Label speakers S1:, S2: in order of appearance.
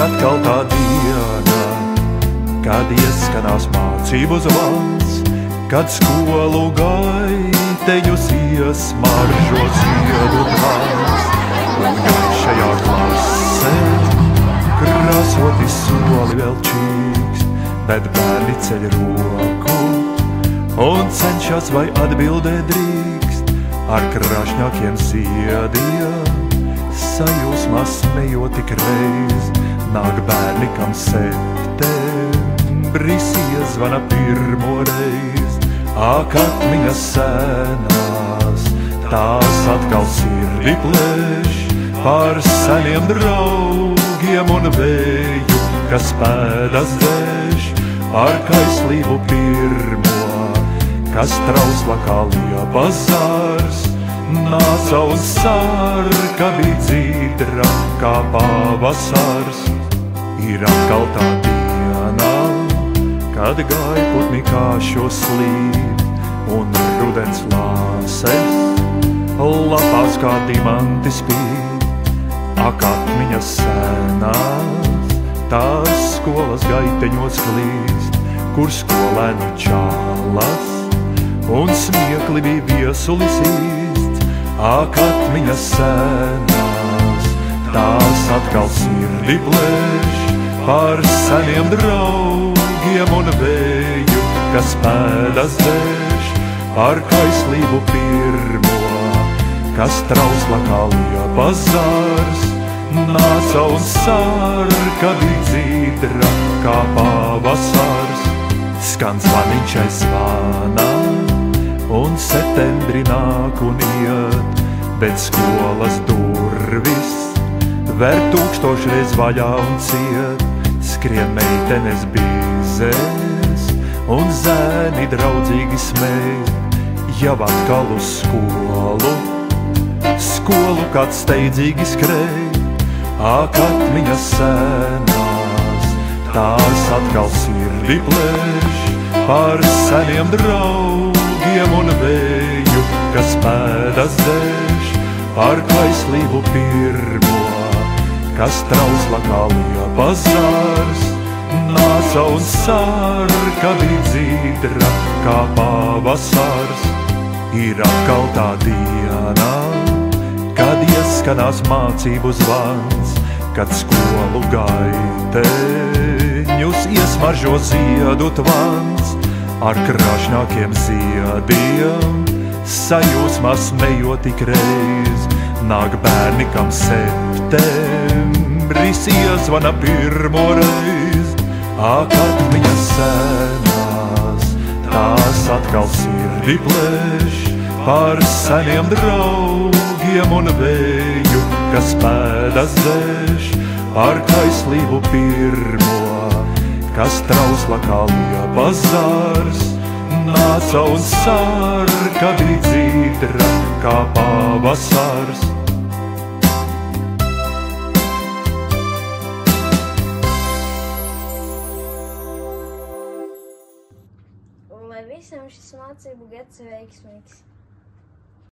S1: atkal tā diena, kad ieskanās mācību zvans, kad skolu gaiteņus iesmaržo ziedu tvans. Un gaišajā klasē krāsoti soli vēl čīkst, bet bērni ceļ roku un cenšas vai atbildēt drīkst. Ar krāšņākiem ziediem sajūsmā smejot tik reiz, nāk bērni, kam septembris iezvana pirmo reiz. Ak, atmiņas senās, tās atkal sirdi plēš, par seniem draugiem un vēju, kas pēdas dēž. Ar kaislību pirmo, kas trausla kā liepas zārs, nāca un sarka bija dzīdra kā pavasars. Ir atkal tā diena, kad gaiputni kāšos slīd, un rudens lāses lapās kā dimanti spīd. Ak, atmiņas senās, tās skolas gaiteņos klīst, kur skolēnu čalas un smiekli bija viesulis īsts. Ak, atmiņas senās, tās atkal sirdi plēš, par seniem draugiem un vēju, kas pēdas dēž. Ar kaislību pirmo, kas trausla kā liepas zārs, nāca un sarka bija dzīdra kā pavasars. Skan zvaniņš aiz zvana, un septembrī nāk un iet, bet skolas durvis ver tūkstošreiz vaļā un ciet. Skrien meitenes bizēs, un zēni draudzīgi smēj, jau atkal uz skolu, skolu kāds steidzīgi skrēj. Ak, atmiņas senās, tās atkal sirdi plēš, par seniem draugiem un vēju, kas pēdas dēž. Ar kaislību pirmo, kas trausla kā liepas zārs, nāca un sarka bija dzīdra kā pavasars. Ir atkal tā diena, kad ieskanās mācību zvans, kad skolu gaiteņus iesmaržo ziedu tvans. Ar krāšņākiem ziediem sajūsmā smejot tik reiz, nāk bērni, kam septembris iezvana pirmo reiz. Ak, atmiņas senās, tās atkal sirdi plēš, par seniem draugiem un vēju, kas pēdas dēž. Ar kaislību pirmo, kas trausla kā liepas zārs, nāca un sarka bija dzīdra kā pavasars.
S2: Lai visiem šis mācību gads veiksmīgs!